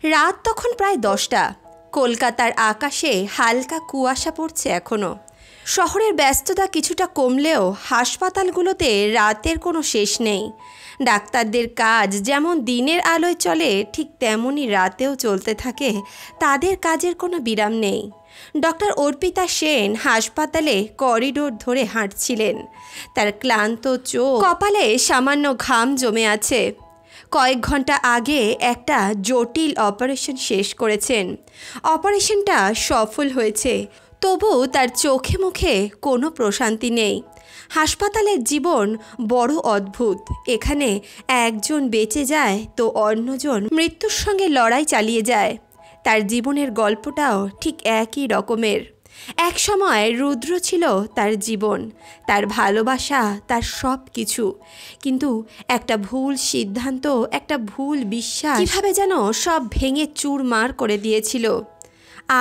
রাত তখন প্রায় 10টা। কলকাতার আকাশে হালকা কুয়াশা পড়ছে এখনো। শহরের ব্যস্ততা কিছুটা কমলেও হাসপাতালগুলোতে রাতের কোনো শেষ নেই। ডাক্তারদের কাজ যেমন দিনের আলোয় চলে, ঠিক তেমনই রাতেও চলতে থাকে। তাদের কাজের কোনো বিরাম নেই। ডক্টর অর্পিতা সেন হাসপাতালে করিডোর ধরে হাঁটছিলেন। তার ক্লান্ত চোখ, কপালে সামান্য ঘাম জমে আছে। কয়েক ঘন্টা আগে একটা জটিল অপারেশন শেষ করেছেন। অপারেশনটা সফল হয়েছে, তবু তার চোখে মুখে কোনো প্রশান্তি নেই। হাসপাতালের জীবন বড় অদ্ভুত। এখানে একজন বেঁচে যায় তো অন্যজন মৃত্যুর সঙ্গে লড়াই চালিয়ে যায়। তার জীবনের গল্পটাও ঠিক একই রকমের। এক সময় রুদ্র ছিল তার জীবন, তার ভালোবাসা, তার সব কিছু। কিন্তু একটা ভুল সিদ্ধান্ত, একটা ভুল বিশ্বাস কীভাবে যেন সব ভেঙে চুরমার করে দিয়েছিল।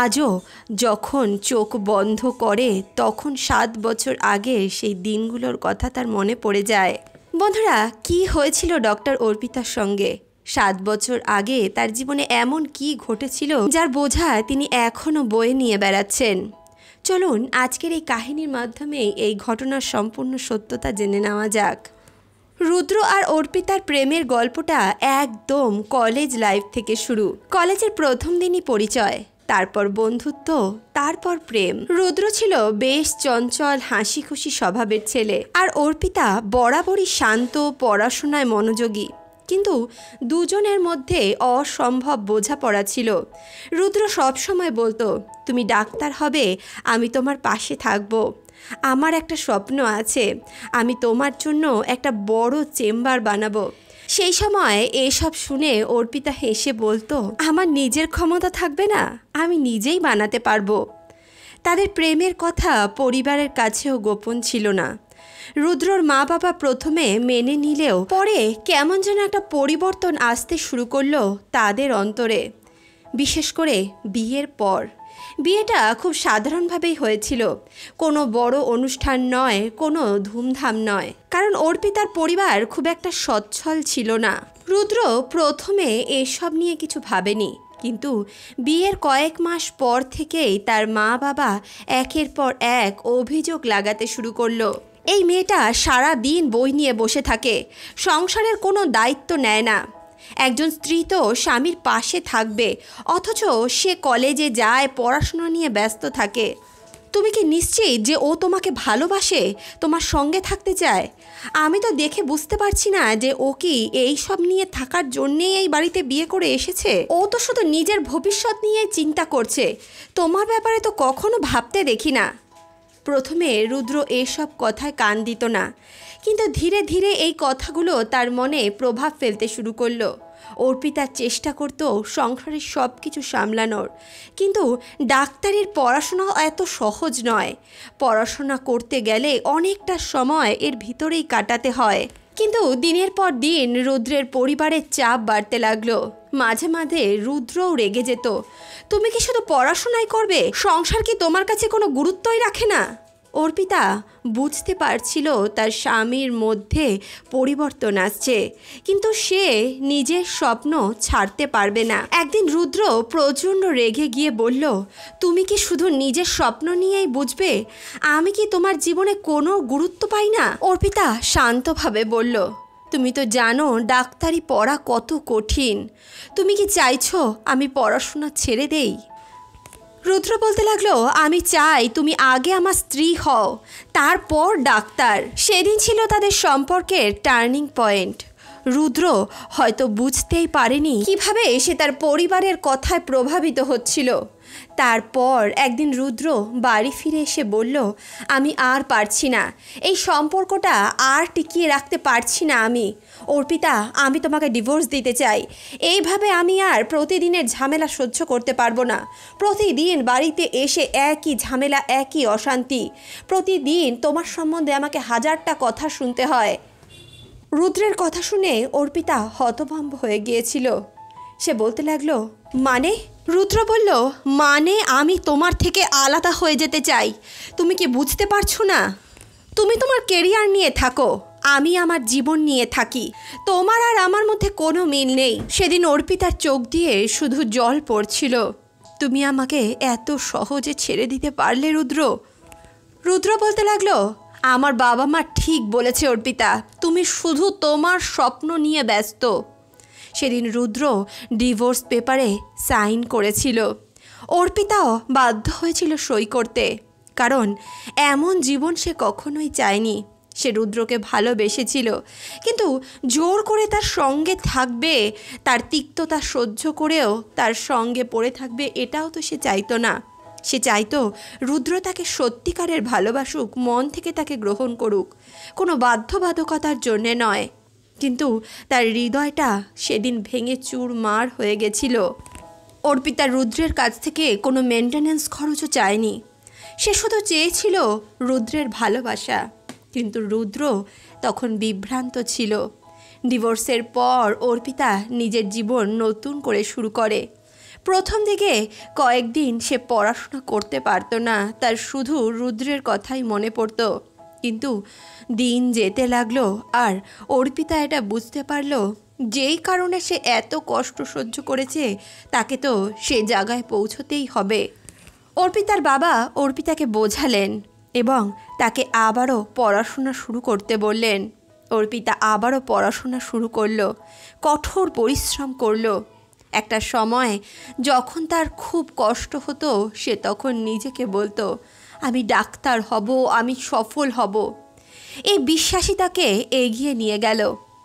আজও যখন চোখ বন্ধ করে, তখন 7 বছর আগের সেই দিনগুলোর কথা তার মনে পড়ে যায়। বন্ধুরা, কি হয়েছিল ডক্টর অর্পিতার সঙ্গে? 7 বছর আগে তার জীবনে এমন কি ঘটেছিল যার বোঝা তিনি এখনও বয়ে নিয়ে বেড়াচ্ছেন? চলুন আজকের এই কাহিনীর মাধ্যমে এই ঘটনার সম্পূর্ণ সত্যতা জেনে নেওয়া যাক। রুদ্র আর অর্পিতার প্রেমের গল্পটা একদম কলেজ লাইফ থেকে শুরু। কলেজের প্রথম দিনই পরিচয়, তারপর বন্ধুত্ব, তারপর প্রেম। রুদ্র ছিল বেশ চঞ্চল, হাসি খুশি স্বভাবের ছেলে, আর অর্পিতা বরাবরই শান্ত, পড়াশোনায় মনোযোগী। কিন্তু দুজনের মধ্যে অসম্ভব বোঝাপড়া ছিল। রুদ্র সবসময় বলতো, তুমি ডাক্তার হবে, আমি তোমার পাশে থাকব। আমার একটা স্বপ্ন আছে, আমি তোমার জন্য একটা বড় চেম্বার বানাবো। সেই সময় এসব শুনে অর্পিতা হেসে বলতো, আমার নিজের ক্ষমতা থাকবে না, আমি নিজেই বানাতে পারবো। তাদের প্রেমের কথা পরিবারের কাছেও গোপন ছিল না। রুদ্রর মা বাবা প্রথমে মেনে নিলেও পরে কেমন যেন একটা পরিবর্তন আসতে শুরু করলো তাদের অন্তরে। বিশেষ করে বিয়ের পর। বিয়েটা খুব সাধারণভাবেই হয়েছিল, কোনো বড় অনুষ্ঠান নয়, কোনো ধুমধাম নয়। কারণ অর্পিতার পরিবার খুব একটা সচ্ছল ছিল না। রুদ্র প্রথমে এসব নিয়ে কিছু ভাবেনি, কিন্তু বিয়ের কয়েক মাস পর থেকেই তার মা বাবা একের পর এক অভিযোগ লাগাতে শুরু করলো। এই মেয়েটা সারা দিন বই নিয়ে বসে থাকে, সংসারের কোনো দায়িত্ব নেয় না। একজন স্ত্রী তো স্বামীর পাশে থাকবে, অথচ সে কলেজে যায়, পড়াশোনা নিয়ে ব্যস্ত থাকে। তুমি কি নিশ্চিত যে ও তোমাকে ভালোবাসে, তোমার সঙ্গে থাকতে চায়? আমি তো দেখে বুঝতে পারছি না যে ও কি এই সব নিয়ে থাকার জন্যেই এই বাড়িতে বিয়ে করে এসেছে। ও তো শুধু নিজের ভবিষ্যৎ নিয়েই চিন্তা করছে, তোমার ব্যাপারে তো কখনো ভাবতে দেখি না। প্রথমে রুদ্র এসব কথায় কান দিত না, কিন্তু ধীরে ধীরে এই কথাগুলো তার মনে প্রভাব ফেলতে শুরু করলো। অর্পিতা চেষ্টা করত সংসারের সব কিছু সামলানোর, কিন্তু ডাক্তারের পড়াশোনা এত সহজ নয়। পড়াশোনা করতে গেলে অনেকটা সময় এর ভিতরেই কাটাতে হয়। কিন্তু দিনের পর দিন রুদ্রের পরিবারের চাপ বাড়তে লাগলো। মাঝে মাঝে রুদ্রও রেগে যেত, তুমি কি শুধু পড়াশোনাই করবে? সংসার কি তোমার কাছে কোনো গুরুত্বই রাখে না? অর্পিতা বুঝতে পারছিল তার স্বামীর মধ্যে পরিবর্তন আসছে, কিন্তু সে নিজের স্বপ্ন ছাড়তে পারবে না। একদিন রুদ্র প্রচণ্ড রেগে গিয়ে বলল, তুমি কি শুধু নিজের স্বপ্ন নিয়েই বুঝবে? আমি কি তোমার জীবনে কোনো গুরুত্ব পাই না? অর্পিতা শান্তভাবে বলল, তুমি তো জানো ডাক্তারি পড়া কত কঠিন। তুমি কি চাইছো আমি পড়াশোনা ছেড়ে দেই? রুদ্র বলতে লাগলো, আমি চাই তুমি আগে আমার স্ত্রী হও, তারপর ডাক্তার। সেদিন ছিল তাদের সম্পর্কের টার্নিং পয়েন্ট। রুদ্র হয়তো বুঝতেই পারেনি কিভাবে সে তার পরিবারের কথায় প্রভাবিত হচ্ছিল। তারপর একদিন রুদ্র বাড়ি ফিরে এসে বলল, আমি আর পারছি না, এই সম্পর্কটা আর টিকিয়ে রাখতে পারছি না আমি। অর্পিতা, আমি তোমাকে ডিভোর্স দিতে চাই। এইভাবে আমি আর প্রতিদিনের ঝামেলা সহ্য করতে পারবো না। প্রতিদিন বাড়িতে এসে একই ঝামেলা, একই অশান্তি। প্রতিদিন তোমার সম্বন্ধে আমাকে 1000টা কথা শুনতে হয়। রুদ্রের কথা শুনে অর্পিতা হতভম্ব হয়ে গিয়েছিল। সে বলতে লাগলো, মানে? রুদ্র বলল, মানে আমি তোমার থেকে আলাদা হয়ে যেতে চাই। তুমি কি বুঝতে পারছো না? তুমি তোমার কেরিয়ার নিয়ে থাকো, আমি আমার জীবন নিয়ে থাকি, তোমার আর আমার মধ্যে কোনো মিল নেই। সেদিন অর্পিতার চোখ দিয়ে শুধু জল পড়ছিল। তুমি আমাকে এত সহজে ছেড়ে দিতে পারলে রুদ্র? রুদ্র বলতে লাগলো, আমার বাবা মা ঠিক বলেছে অর্পিতা, তুমি শুধু তোমার স্বপ্ন নিয়ে ব্যস্ত। সেদিন রুদ্র ডিভোর্স পেপারে সাইন করেছিল। অর্পিতাও বাধ্য হয়েছিল সই করতে, কারণ এমন জীবন সে কখনোই চায়নি। সে রুদ্রকে ভালোবেসেছিল, কিন্তু জোর করে তার সঙ্গে থাকবে, তার তিক্ততা সহ্য করেও তার সঙ্গে পড়ে থাকবে, এটাও তো সে চাইতো না। সে চাইতো রুদ্র তাকে সত্যিকারের ভালোবাসুক, মন থেকে তাকে গ্রহণ করুক, কোনো বাধ্যবাধকতার জন্যে নয়। কিন্তু তার হৃদয়টা সেদিন ভেঙে চুরমার হয়ে গেছিল। অর্পিতা রুদ্রের কাছ থেকে কোনো মেনটেন্যান্স খরচও চায়নি। সে শুধু চেয়েছিল রুদ্রের ভালোবাসা। কিন্তু রুদ্র তখন বিভ্রান্ত ছিল। ডিভোর্সের পর অর্পিতা নিজের জীবন নতুন করে শুরু করে। প্রথম দিকে কয়েকদিন সে পড়াশোনা করতে পারতো না, তার শুধু রুদ্রের কথাই মনে পড়তো। কিন্তু দিন যেতে লাগলো আর অর্পিতা এটা বুঝতে পারলো, যেই কারণে সে এত কষ্ট সহ্য করেছে তাকে তো সে জায়গায় পৌঁছতেই হবে। অর্পিতার বাবা অর্পিতাকে বোঝালেন এবং তাকে আবারও পড়াশোনা শুরু করতে বললেন। অর্পিতা আবারও পড়াশোনা শুরু করলো, কঠোর পরিশ্রম করলো। একটা সময় যখন তার খুব কষ্ট হতো, সে তখন নিজেকে বলতো, আমি ডাক্তার হব, আমি সফল হব। এই বিশ্বাসই তাকে এগিয়ে নিয়ে গেল।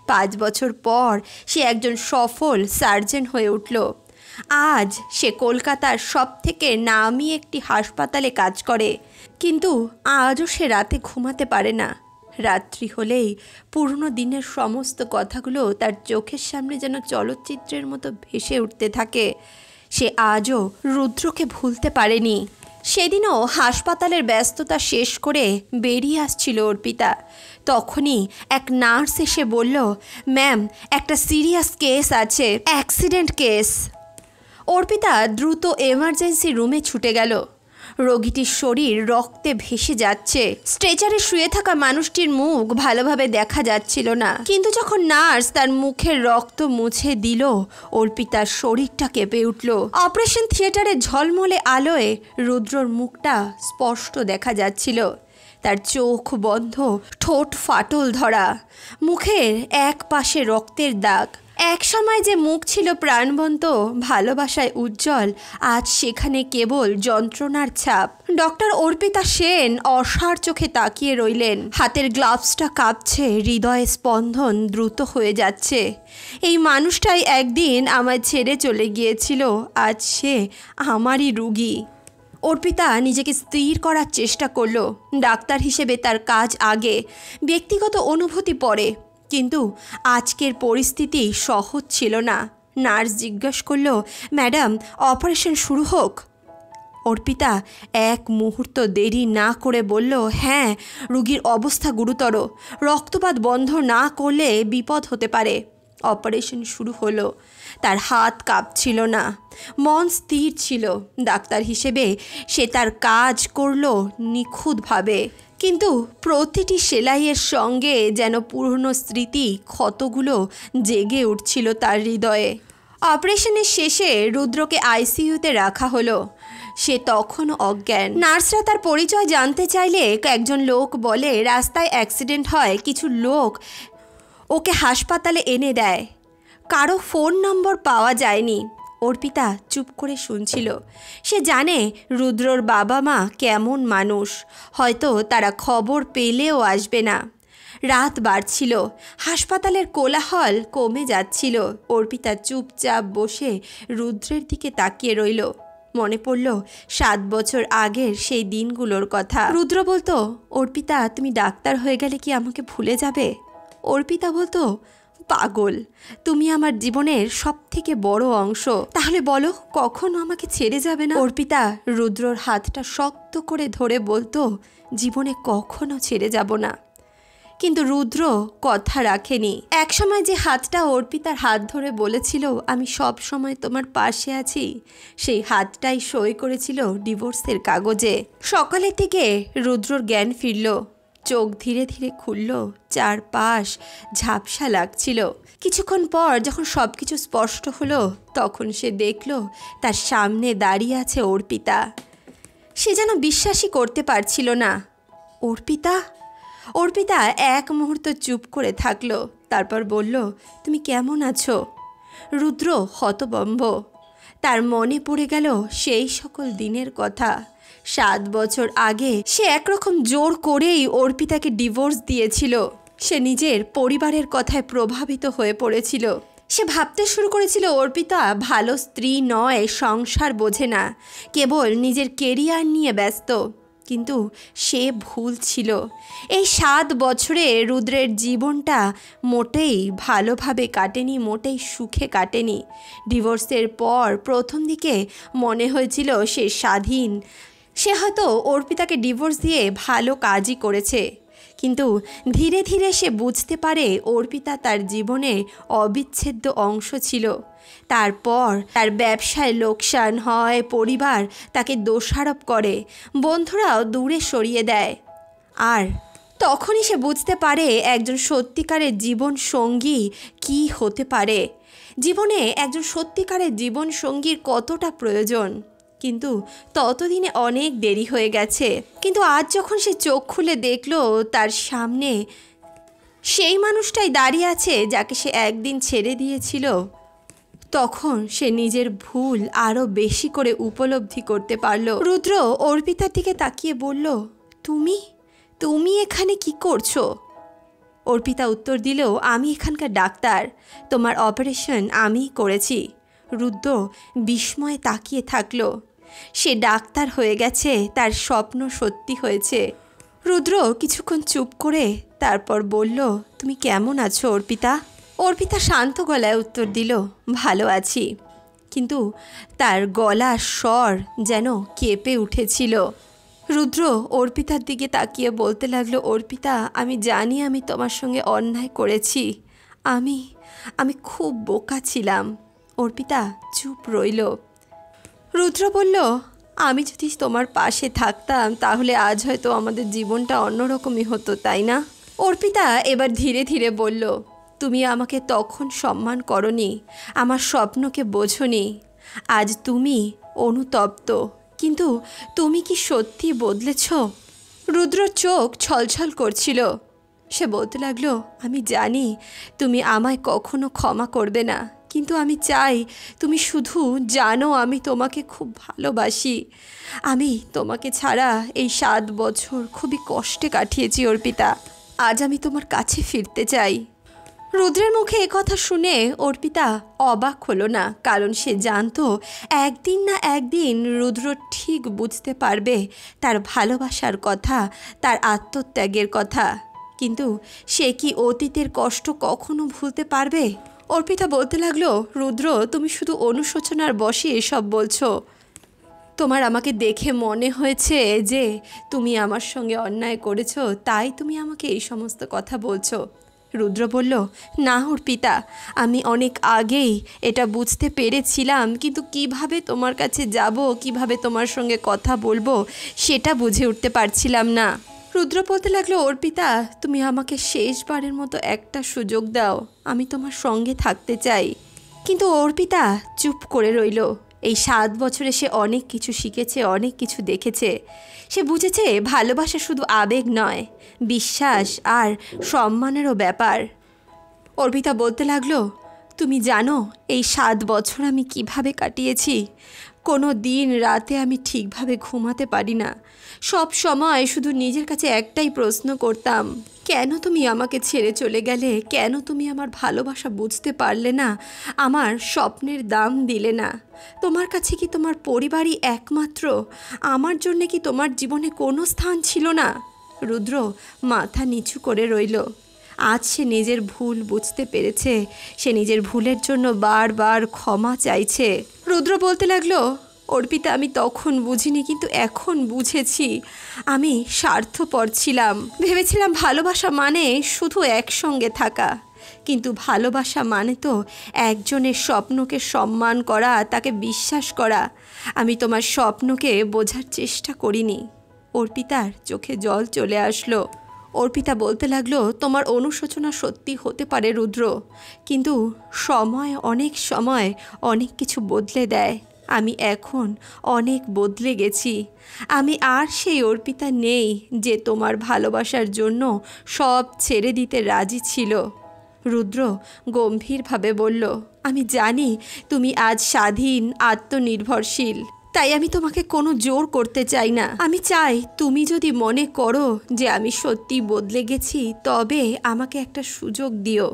5 বছর পর সে একজন সফল সার্জন হয়ে উঠল। আজ সে কলকাতার সবথেকে নামি একটি হাসপাতালে কাজ করে। কিন্তু আজও সে রাতে ঘুমাতে পারে না। রাত্রি হলেই পুরনো দিনের সমস্ত কথাগুলো তার চোখের সামনে যেন চলচ্চিত্রের মতো ভেসে উঠতে থাকে। সে আজও রুদ্রকে ভুলতে পারেনি। সেদিনও হাসপাতালের ব্যস্ততা শেষ করে বেরিয়ে আসছিল অর্পিতা। তখনই এক নার্স এসে বলল, ম্যাম, একটা সিরিয়াস কেস আছে, অ্যাক্সিডেন্ট কেস। অর্পিতা দ্রুত এমার্জেন্সি রুমে ছুটে গেল। রোগীটির শরীর রক্তে ভেসে যাচ্ছে। স্ট্রেচারে শুয়ে থাকা মানুষটির মুখ ভালোভাবে দেখা যাচ্ছিল না। কিন্তু যখন নার্স তার মুখের রক্ত মুছে দিল, অর্পিতার শরীরটা কেঁপে উঠল। অপারেশন থিয়েটারে ঝলমলে আলোয় রুদ্রর মুখটা স্পষ্ট দেখা যাচ্ছিল। তার চোখ বন্ধ, ঠোঁট ফাটল ধরা, মুখের এক পাশে রক্তের দাগ। এক সময় যে মুখ ছিল প্রাণবন্ত, ভালোবাসায় উজ্জ্বল, আজ সেখানে কেবল যন্ত্রণার ছাপ। ডক্টর অর্পিতা সেন অসাড় চোখে তাকিয়ে রইলেন। হাতের গ্লাভসটা কাঁপছে, হৃদয়ে স্পন্দন দ্রুত হয়ে যাচ্ছে। এই মানুষটাই একদিন আমায় ছেড়ে চলে গিয়েছিল, আজ সে আমারই রোগী। অর্পিতা নিজেকে স্থির করার চেষ্টা করল। ডাক্তার হিসেবে তার কাজ আগে, ব্যক্তিগত অনুভূতি পরে। কিন্তু আজকের পরিস্থিতি সহজ ছিল না। নার্স জিজ্ঞেস করল, ম্যাডাম, অপারেশন শুরু হোক? অর্পিতা এক মুহূর্ত দেরি না করে বলল, হ্যাঁ, রোগীর অবস্থা গুরুতর, রক্তপাত বন্ধ না করলে বিপদ হতে পারে। অপারেশন শুরু হলো। তার হাত কাঁপছিল না, মন স্থির ছিল। ডাক্তার হিসেবে সে তার কাজ করল নিখুঁতভাবে। কিন্তু প্রতিটি সেলাইয়ের সঙ্গে যেন পুরনো স্মৃতি ক্ষতগুলো জেগে উঠছিল তার হৃদয়ে। অপারেশনের শেষে রুদ্রকে আইসিইউতে রাখা হলো। সে তখনও অজ্ঞান। নার্সরা তার পরিচয় জানতে চাইলে একজন লোক বলে, রাস্তায় অ্যাক্সিডেন্ট হয়, কিছু লোক ওকে হাসপাতালে এনে দেয়, কারো ফোন নম্বর পাওয়া যায়নি। অর্পিতা চুপ করে শুনছিল। সে জানে রুদ্রর বাবা মা কেমন মানুষ, হয়তো তারা খবর পেলেও আসবে না। রাত বাড়ছিল, হাসপাতালের কোলাহল কমে যাচ্ছিল। অর্পিতা চুপচাপ বসে রুদ্রের দিকে তাকিয়ে রইল। মনে পড়ল 7 বছর আগের সেই দিনগুলোর কথা। রুদ্র বলতো, অর্পিতা, তুমি ডাক্তার হয়ে গেলে কি আমাকে ভুলে যাবে? অর্পিতা বলতো, পাগল, তুমি আমার জীবনের সবথেকে বড় অংশ, তাহলে বলো কখনো আমাকে ছেড়ে যাবে না? অর্পিতা রুদ্রর হাতটা শক্ত করে ধরে বলতো, জীবনে কখনো ছেড়ে যাব না। কিন্তু রুদ্র কথা রাখেনি। একসময় যে হাতটা অর্পিতার হাত ধরে বলেছিল, আমি সব সময় তোমার পাশে আছি, সেই হাতটাই সই করেছিল ডিভোর্সের কাগজে। সকালের দিকে রুদ্রর জ্ঞান ফিরল। চোখ ধীরে ধীরে খুলল। চারপাশ ঝাপসা লাগছিল। কিছুক্ষণ পর যখন সব কিছু স্পষ্ট হলো, তখন সে দেখল তার সামনে দাঁড়িয়ে আছে অর্পিতা। সে যেন বিশ্বাসই করতে পারছিল না। অর্পিতা? অর্পিতা এক মুহূর্ত চুপ করে থাকলো, তারপর বলল, তুমি কেমন আছো? রুদ্র হতভম্ব। তার মনে পড়ে গেল সেই সকল দিনের কথা। 7 বছর আগে সে একরকম জোর করেই অর্পিতাকে ডিভোর্স দিয়েছিল। সে নিজের পরিবারের কথায় প্রভাবিত হয়ে পড়েছিল। সে ভাবতে শুরু করেছিল অর্পিতা ভালো স্ত্রী নয়, সংসার বোঝে না, কেবল নিজের কেরিয়ার নিয়ে ব্যস্ত। কিন্তু সে ভুল ছিল। এই 7 বছরে রুদ্রের জীবনটা মোটেই ভালোভাবে কাটেনি, মোটেই সুখে কাটেনি। ডিভোর্সের পর প্রথম দিকে মনে হয়েছিল সে স্বাধীন। সে হয়তো অর্পিতাকে ডিভোর্স দিয়ে ভালো কাজই করেছে। কিন্তু ধীরে ধীরে সে বুঝতে পারে অর্পিতা তার জীবনে অবিচ্ছেদ্য অংশ ছিল। তারপর তার ব্যবসায় লোকসান হয়, পরিবার তাকে দোষারোপ করে, বন্ধুরাও দূরে সরিয়ে দেয়। আর তখনই সে বুঝতে পারে একজন সত্যিকারের জীবন সঙ্গী কী হতে পারে, জীবনে একজন সত্যিকারের জীবন সঙ্গীর কতটা প্রয়োজন। কিন্তু ততদিনে অনেক দেরি হয়ে গেছে। কিন্তু আজ যখন সে চোখ খুলে দেখল তার সামনে সেই মানুষটাই দাঁড়িয়ে আছে যাকে সে একদিন ছেড়ে দিয়েছিল, তখন সে নিজের ভুল আরও বেশি করে উপলব্ধি করতে পারল। রুদ্র অর্পিতার দিকে তাকিয়ে বলল, তুমি তুমি এখানে কি করছো? অর্পিতা উত্তর দিল, আমি এখানকার ডাক্তার, তোমার অপারেশন আমিই করেছি। রুদ্র বিস্ময়ে তাকিয়ে থাকলো। সে ডাক্তার হয়ে গেছে, তার স্বপ্ন সত্যি হয়েছে। রুদ্র কিছুক্ষণ চুপ করে তারপর বলল, তুমি কেমন আছো অর্পিতা? অর্পিতা শান্ত গলায় উত্তর দিল, ভালো আছি। কিন্তু তার গলার স্বর যেন কেঁপে উঠেছিল। রুদ্র অর্পিতার দিকে তাকিয়ে বলতে লাগলো, অর্পিতা, আমি জানি আমি তোমার সঙ্গে অন্যায় করেছি। আমি খুব বোকা ছিলাম। অর্পিতা চুপ রইল। রুদ্র বলল, আমি যদি তোমার পাশে থাকতাম তাহলে আজ হয়তো আমাদের জীবনটা অন্যরকমই হতো, তাই না? অর্পিতা এবার ধীরে ধীরে বলল, তুমি আমাকে তখন সম্মান করনি, আমার স্বপ্নকে বোঝনি। আজ তুমি অনুতপ্ত, কিন্তু তুমি কি সত্যি বদলেছ? রুদ্র চোখ ছলছল করছিল। সে বলতে লাগলো, আমি জানি তুমি আমায় কখনো ক্ষমা করবে না, কিন্তু আমি চাই তুমি শুধু জানো আমি তোমাকে খুব ভালোবাসি। আমি তোমাকে ছাড়া এই 7 বছর খুবই কষ্টে কাটিয়েছি অর্পিতা। আজ আমি তোমার কাছে ফিরতে চাই। রুদ্রের মুখে কথা শুনে অর্পিতা অবাক হলো না, কারণ সে জানতো একদিন না একদিন রুদ্র ঠিক বুঝতে পারবে তার ভালোবাসার কথা, তার আত্মত্যাগের কথা। কিন্তু সে কি অতীতের কষ্ট কখনো ভুলতে পারবে? অর্পিতা বলতে লাগলো, রুদ্র, তুমি শুধু অনুশোচনার বশে এসব বলছো। তোমার আমাকে দেখে মনে হয়েছে যে তুমি আমার সঙ্গে অন্যায় করেছো, তাই তুমি আমাকে এই সমস্ত কথা বলছো। রুদ্র বলল, না অর্পিতা, আমি অনেক আগেই এটা বুঝতে পেরেছিলাম, কিন্তু কিভাবে তোমার কাছে যাব, কিভাবে তোমার সঙ্গে কথা বলবো সেটা বুঝে উঠতে পারছিলাম না। রুদ্র বলতে লাগলো, অর্পিতা, তুমি আমাকে শেষবারের মতো একটা সুযোগ দাও, আমি তোমার সঙ্গে থাকতে চাই। কিন্তু অর্পিতা চুপ করে রইল। এই 7 বছরে সে অনেক কিছু শিখেছে, অনেক কিছু দেখেছে। সে বুঝেছে ভালোবাসা শুধু আবেগ নয়, বিশ্বাস আর সম্মানেরও ব্যাপার। অর্পিতা বলতে লাগলো, তুমি জানো এই 7 বছর আমি কিভাবে কাটিয়েছি? কোনো দিন রাতে আমি ঠিকভাবে ঘুমাতে পারি না। সব সময় শুধু নিজের কাছে একটাই প্রশ্ন করতাম, কেন তুমি আমাকে ছেড়ে চলে গেলে? কেন তুমি আমার ভালোবাসা বুঝতে পারলে না? আমার স্বপ্নের দাম দিলে না? তোমার কাছে কি তোমার পরিবারই একমাত্র? আমার জন্যে কি তোমার জীবনে কোনো স্থান ছিল না? রুদ্র মাথা নিচু করে রইল। আজ সে নিজের ভুল বুঝতে পেরেছে। সে নিজের ভুলের জন্য বারবার ক্ষমা চাইছে। রুদ্র বলতে লাগলো, অর্পিতা, আমি তখন বুঝিনি, কিন্তু এখন বুঝেছি। আমি স্বার্থপর ছিলাম। ভেবেছিলাম ভালোবাসা মানে শুধু একসঙ্গে থাকা, কিন্তু ভালোবাসা মানে তো একজনের স্বপ্নকে সম্মান করা, তাকে বিশ্বাস করা। আমি তোমার স্বপ্নকে বোঝার চেষ্টা করিনি। অর্পিতার চোখে জল চলে আসলো। অর্পিতা বলতে লাগলো, তোমার অনুশোচনা সত্যি হতে পারে রুদ্র, কিন্তু অনেক সময় অনেক কিছু বদলে দেয়। আমি এখন অনেক বদলে গেছি। আমি আর সেই অর্পিতা নেই যে তোমার ভালোবাসার জন্য সব ছেড়ে দিতে রাজি ছিল। রুদ্র গম্ভীরভাবে বলল, আমি জানি তুমি আজ স্বাধীন, আত্মনির্ভরশীল, তাই আমি তোমাকে কোনো জোর করতে চাই না। আমি চাই তুমি যদি মনে করো যে আমি সত্যি বদলে গেছি, তবে আমাকে একটা সুযোগ দিও।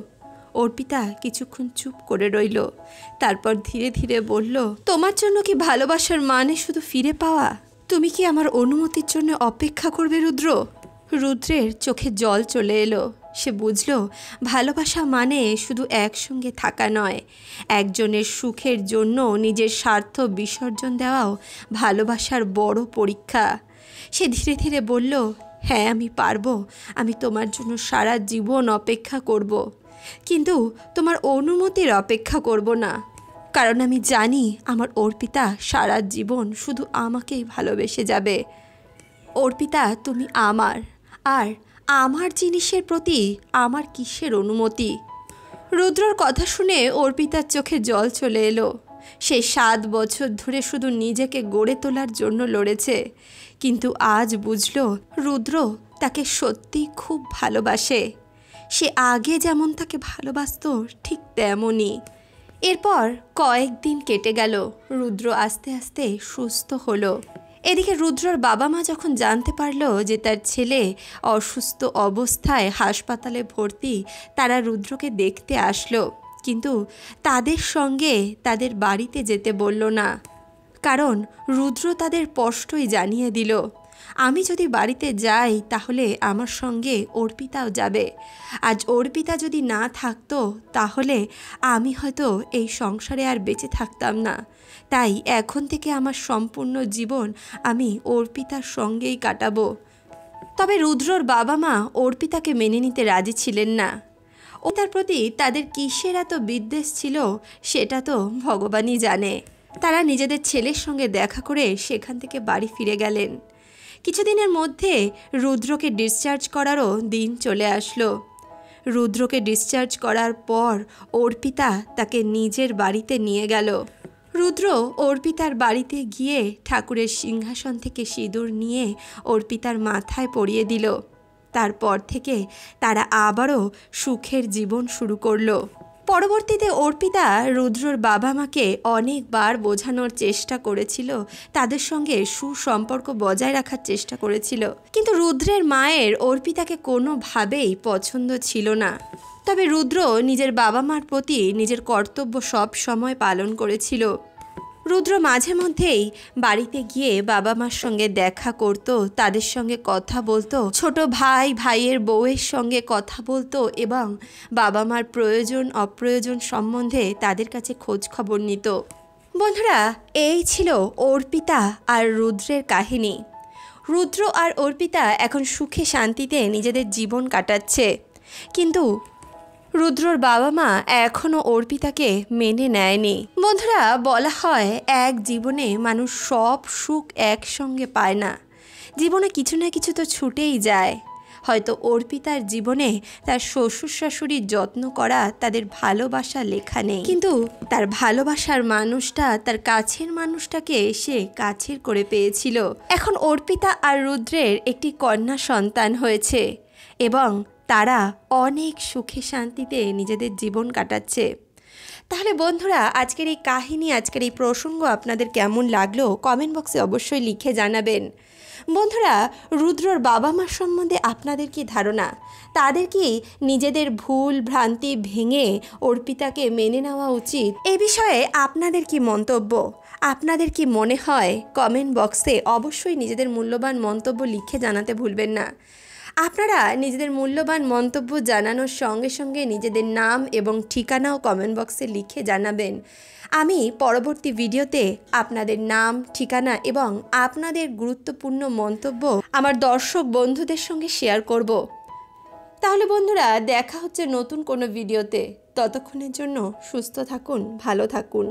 অর্পিতা কিছুক্ষণ চুপ করে রইল, তারপর ধীরে ধীরে বলল, তোমার জন্য কি ভালোবাসার মানে শুধু ফিরে পাওয়া? তুমি কি আমার অনুমতির জন্য অপেক্ষা করবে রুদ্র? রুদ্রের চোখে জল চলে এলো। সে বুঝল ভালোবাসা মানে শুধু একসঙ্গে থাকা নয়, একজনের সুখের জন্য নিজের স্বার্থ বিসর্জন দেওয়াও ভালোবাসার বড় পরীক্ষা। সে ধীরে ধীরে বলল, হ্যাঁ আমি পারবো, আমি তোমার জন্য সারা জীবন অপেক্ষা করব, কিন্তু তোমার অনুমতির অপেক্ষা করব না, কারণ আমি জানি আমার অর্পিতা সারা জীবন শুধু আমাকেই ভালোবেসে যাবে। অর্পিতা, তুমি আমার, আর আমার জিনিসের প্রতি আমার কিসের অনুমতি? রুদ্রর কথা শুনে অর্পিতার চোখে জল চলে এলো। সে 7 বছর ধরে শুধু নিজেকে গড়ে তোলার জন্য লড়েছে, কিন্তু আজ বুঝল রুদ্র তাকে সত্যি খুব ভালোবাসে। সে আগে যেমন তাকে ভালোবাসত ঠিক তেমনই। এরপর কয়েকদিন কেটে গেল। রুদ্র আস্তে আস্তে সুস্থ হলো। এদিকে রুদ্রর বাবা মা যখন জানতে পারল যে তার ছেলে অসুস্থ অবস্থায় হাসপাতালে ভর্তি, তারা রুদ্রকে দেখতে আসলো, কিন্তু তাদের সঙ্গে তাদের বাড়িতে যেতে বলল না, কারণ রুদ্র তাদের স্পষ্টই জানিয়ে দিল, আমি যদি বাড়িতে যাই তাহলে আমার সঙ্গে অর্পিতাও যাবে। আজ অর্পিতা যদি না থাকতো তাহলে আমি হয়তো এই সংসারে আর বেঁচে থাকতাম না। তাই এখন থেকে আমার সম্পূর্ণ জীবন আমি অর্পিতার সঙ্গেই কাটাবো। তবে রুদ্রর বাবা মা অর্পিতাকে মেনে নিতে রাজি ছিলেন না। তার প্রতি তাদের কিসের এত বিদ্বেষ ছিল সেটা তো ভগবানই জানে। তারা নিজেদের ছেলের সঙ্গে দেখা করে সেখান থেকে বাড়ি ফিরে গেলেন। কিছুদিনের মধ্যে রুদ্রকে ডিসচার্জ করারও দিন চলে আসলো। রুদ্রকে ডিসচার্জ করার পর অর্পিতা তাকে নিজের বাড়িতে নিয়ে গেল। রুদ্র অর্পিতার বাড়িতে গিয়ে ঠাকুরের সিংহাসন থেকে সিঁদুর নিয়ে অর্পিতার মাথায় পরিয়ে দিল। তারপর থেকে তারা আবারও সুখের জীবন শুরু করলো। পরবর্তীতে অর্পিতা রুদ্রর বাবা মাকে অনেকবার বোঝানোর চেষ্টা করেছিল, তাদের সঙ্গে সুসম্পর্ক বজায় রাখার চেষ্টা করেছিল, কিন্তু রুদ্রের মায়ের অর্পিতাকে কোনোভাবেই পছন্দ ছিল না। তবে রুদ্র নিজের বাবা মার প্রতি নিজের কর্তব্য সব সময় পালন করেছিল। রুদ্র মাঝে মধ্যেই বাড়িতে গিয়ে বাবা মার সঙ্গে দেখা করত, তাদের সঙ্গে কথা বলতো, ছোট ভাইয়ের বউয়ের সঙ্গে কথা বলতো এবং বাবা মার প্রয়োজন অপ্রয়োজন সম্বন্ধে তাদের কাছে খোঁজ খবর নিত। বন্ধুরা, এই ছিল অর্পিতা আর রুদ্রের কাহিনী। রুদ্র আর অর্পিতা এখন সুখে শান্তিতে নিজেদের জীবন কাটাচ্ছে, কিন্তু রুদ্রর বাবা মা এখনও অর্পিতাকে মেনে নেয়নি। বন্ধুরা, বলা হয় এক জীবনে মানুষ সব সুখ একসঙ্গে পায় না, জীবনে কিছু না কিছু তো ছুটেই যায়। হয়তো অর্পিতার জীবনে তার শ্বশুর শাশুড়ির যত্ন করা তাদের ভালোবাসা লেখা নেই, কিন্তু তার ভালোবাসার মানুষটা, তার কাছের মানুষটাকে সে কাছের করে পেয়েছিল। এখন অর্পিতা আর রুদ্রের একটি কন্যা সন্তান হয়েছে এবং তারা অনেক সুখে শান্তিতে নিজেদের জীবন কাটাচ্ছে। তাহলে বন্ধুরা, আজকের এই কাহিনী, আজকের এই প্রসঙ্গ আপনাদের কেমন লাগলো কমেন্ট বক্সে অবশ্যই লিখে জানাবেন। বন্ধুরা, রুদ্রর বাবা মার সম্বন্ধে আপনাদের কি ধারণা? তাদের কি নিজেদের ভুল ভ্রান্তি ভেঙে অর্পিতাকে মেনে নেওয়া উচিত? এই বিষয়ে আপনাদের কি মন্তব্য? আপনাদের কি মনে হয়? কমেন্ট বক্সে অবশ্যই নিজেদের মূল্যবান মন্তব্য লিখে জানাতে ভুলবেন না। আপনারা নিজেদের মূল্যবান মন্তব্য জানানোর সঙ্গে সঙ্গে নিজেদের নাম এবং ঠিকানাও কমেন্ট বক্সে লিখে জানাবেন। আমি পরবর্তী ভিডিওতে আপনাদের নাম, ঠিকানা এবং আপনাদের গুরুত্বপূর্ণ মন্তব্য আমার দর্শক বন্ধুদের সঙ্গে শেয়ার করব। তাহলে বন্ধুরা, দেখা হচ্ছে নতুন কোনো ভিডিওতে। ততক্ষণের জন্য সুস্থ থাকুন, ভালো থাকুন।